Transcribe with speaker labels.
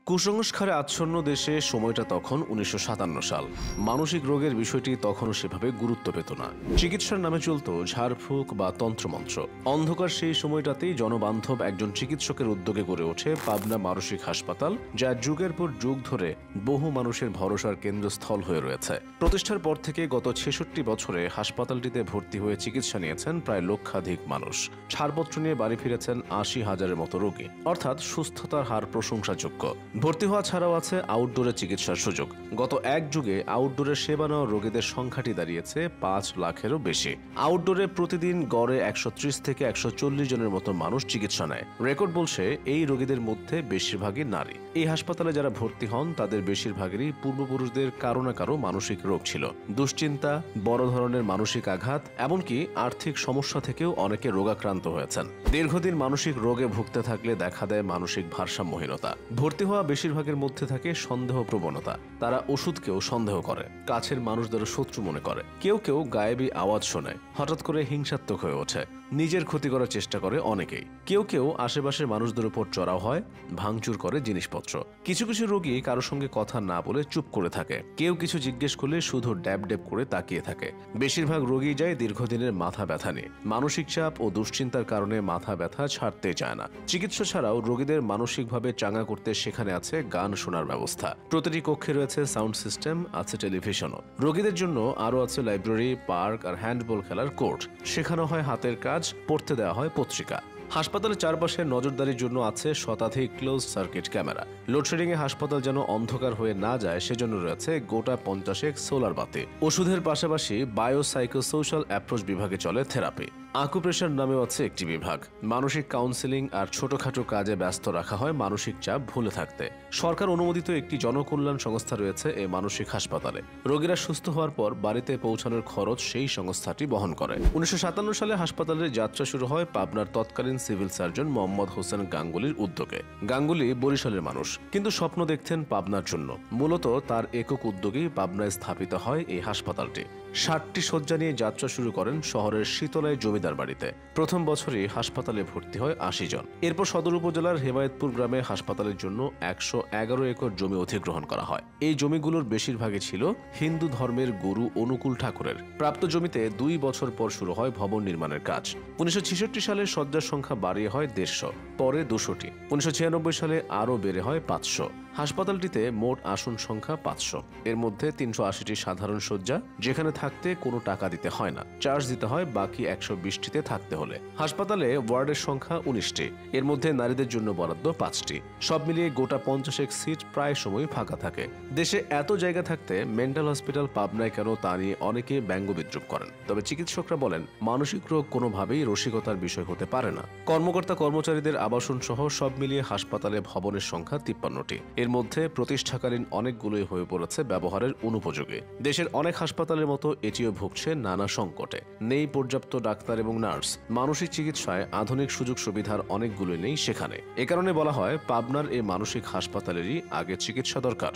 Speaker 1: কুসংস্কারে আচ্ছন্ন দেশে সময়টা তখন ১৯৫৭ সাল। মানসিক রোগের বিষয়টি তখনও সেভাবে গুরুত্ব পেত না। চিকিৎসার নামে চলত ঝাড়ফুঁক বা তন্ত্রমন্ত্র। অন্ধকার সেই সময়টাতেই জনবান্ধব একজন চিকিৎসকের উদ্যোগে গড়ে ওঠে পাবনা মানসিক হাসপাতাল, যা যুগের পর যুগ ধরে বহু মানুষের ভরসার কেন্দ্রস্থল হয়ে রয়েছে। প্রতিষ্ঠার পর থেকে গত ৬৬ বছরে হাসপাতালটিতে ভর্তি হয়ে চিকিৎসা নিয়েছেন প্রায় লক্ষাধিক মানুষ। ছাড়পত্র নিয়ে বাড়ি ফিরেছেন ৮০,০০০-এর মতো রোগী, অর্থাৎ সুস্থতার হার প্রশংসাযোগ্য। ভর্তি হওয়া ছাড়াও আছে আউটডোরে চিকিৎসার সুযোগ। গত এক যুগে আউটডোরে সেবা নেওয়া রোগীদের সংখ্যাটি দাঁড়িয়েছে ৫ লাখেরও বেশি। আউটডোরে প্রতিদিন গড়ে ১৩০ থেকে ১৪০ জনের মতো মানুষ চিকিৎসা নেয়। রেকর্ড বলছে এই রোগীদের মধ্যে বেশিরভাগই নারী। এই হাসপাতালে যারা ভর্তি হন তাদের বেশিরভাগেরই পূর্বপুরুষদের কারো না কারো মানসিক রোগ ছিল। দুশ্চিন্তা, বড় ধরনের মানসিক আঘাত, এমনকি আর্থিক সমস্যা থেকেও অনেকে রোগাক্রান্ত হয়েছেন। দীর্ঘদিন মানসিক রোগে ভুগতে থাকলে দেখা দেয় মানসিক ভারসাম্যহীনতা। ভর্তি হওয়া বেশিরভাগের মধ্যে থাকে সন্দেহ প্রবণতা। তারা ওষুধকেও সন্দেহ করে, কাছের মানুষদের শত্রু মনে করে। কেউ কেউ গায়েবী আওয়াজ শোনে, হঠাৎ করে হিংসাত্মক হয়ে ওঠে, নিজের ক্ষতি করার চেষ্টা করে অনেকেই। কেউ কেউ আশেপাশের মানুষদের উপর চড়াও হয়, ভাঙচুর করে জিনিসপত্র। কিছু কিছু রোগী কারো সঙ্গে কথা না বলে চুপ করে থাকে। কেউ কিছু জিজ্ঞেস করলে শুধু ড্যাব ড্যাব করে তাকিয়ে থাকে। বেশিরভাগ রোগী যায় দীর্ঘদিনের মাথা ব্যথা নিয়ে। মানসিক চাপ ও দুশ্চিন্তার কারণে মাথা ব্যথা ছাড়তে চায় না। চিকিৎসা ছাড়াও রোগীদের মানসিকভাবে চাঙ্গা করতে সেখানে আছে গান শোনার ব্যবস্থা। প্রতিটি কক্ষে রয়েছে সাউন্ড সিস্টেম, আছে টেলিভিশনও। রোগীদের জন্য আরও আছে লাইব্রেরি, পার্ক আর হ্যান্ডবল খেলার কোর্ট। শেখানো হয় হাতের কাজ, পড়তে দেওয়া হয় পত্রিকা। হাসপাতালের চারপাশে নজরদারির জন্য আছে শতাধিক ক্লোজ সার্কিট ক্যামেরা। লোডশেডিংয়ে হাসপাতাল যেন অন্ধকার হয়ে না যায় সেজন্য রয়েছে গোটা ৫০ সোলার বাতি। ওষুধের পাশাপাশি বায়োসাইকোসোশ্যাল অ্যাপ্রোচ বিভাগে চলে থেরাপি। আকুপ্রেশার নামেও আছে একটি বিভাগ। মানসিক কাউন্সেলিং আর ছোটখাটো কাজে ব্যস্ত রাখা হয় মানসিক চাপ ভুলে থাকতে। সরকার অনুমোদিত একটি জনকল্যাণ সংস্থা রয়েছে এই মানসিক হাসপাতালে। রোগীরা সুস্থ হওয়ার পর বাড়িতে পৌঁছানোর খরচ সেই সংস্থাটি বহন করে। ১৯৫৭ সালে হাসপাতালের যাত্রা শুরু হয় পাবনার তৎকালীন সিভিল সার্জন মোহাম্মদ হোসেন গাঙ্গুলির উদ্যোগে। গাঙ্গুলি বরিশালের মানুষ, কিন্তু স্বপ্ন দেখতেন পাবনার জন্য। মূলত তার একক উদ্যোগেই পাবনায় স্থাপিত হয় এই হাসপাতালটি। ৬০টি শয্যা নিয়ে যাত্রা শুরু করেন শহরের শীতলায় জমিদার বাড়িতে। প্রথম বছরই হাসপাতালে ভর্তি হয় ৮০ জন। এরপর সদর উপজেলার হেমায়েতপুর গ্রামে হাসপাতালের জন্য ১১১ একর জমি অধিগ্রহণ করা হয়। এই জমিগুলোর বেশিরভাগই ছিল হিন্দু ধর্মের গুরু অনুকূল ঠাকুরের। প্রাপ্ত জমিতে ২ বছর পর শুরু হয় ভবন নির্মাণের কাজ। ১৯৬৬ সালে শয্যার সংখ্যা বাড়িয়ে হয় ১৫০, পরে ২০০টি। ১৯৯৬ সালে আরও বেড়ে হয় ৫০০। হাসপাতালটিতে মোট আসন সংখ্যা ৫০০। এর মধ্যে ৩৮০টি সাধারণ শয্যা, যেখানে থাকতে কোনো টাকা দিতে হয় না, চার্জ দিতে হয় বাকি ১২০টিতে থাকতে হলে। হাসপাতালে ওয়ার্ডের সংখ্যা ১৯টি, এর মধ্যে নারীদের জন্য বরাদ্দ ৫টি। সব মিলিয়ে গোটা ৫০ সিট প্রায় সময় ফাঁকা থাকে। দেশে এত জায়গা থাকতে মেন্টাল হসপিটাল পাবনায় কেন তা নিয়ে অনেকে ব্যঙ্গ বিদ্রুপ করেন। তবে চিকিৎসকরা বলেন মানসিক রোগ কোনোভাবেই রসিকতার বিষয় হতে পারে না। কর্মকর্তা কর্মচারীদের আবাসন সহ সব মিলিয়ে হাসপাতালে ভবনের সংখ্যা ৫৩টি। এর মধ্যে প্রতিষ্ঠাকালীন অনেকগুলোই হয়ে পড়েছে ব্যবহারের অনুপযোগী। দেশের অনেক হাসপাতালের মতো এটিও ভুগছে নানা সংকটে। নেই পর্যাপ্ত ডাক্তার এবং নার্স। মানসিক চিকিৎসায় আধুনিক সুযোগ সুবিধার অনেকগুলোই নেই সেখানে। এ কারণে বলা হয় পাবনার এই মানসিক হাসপাতালেরই আগে চিকিৎসা দরকার।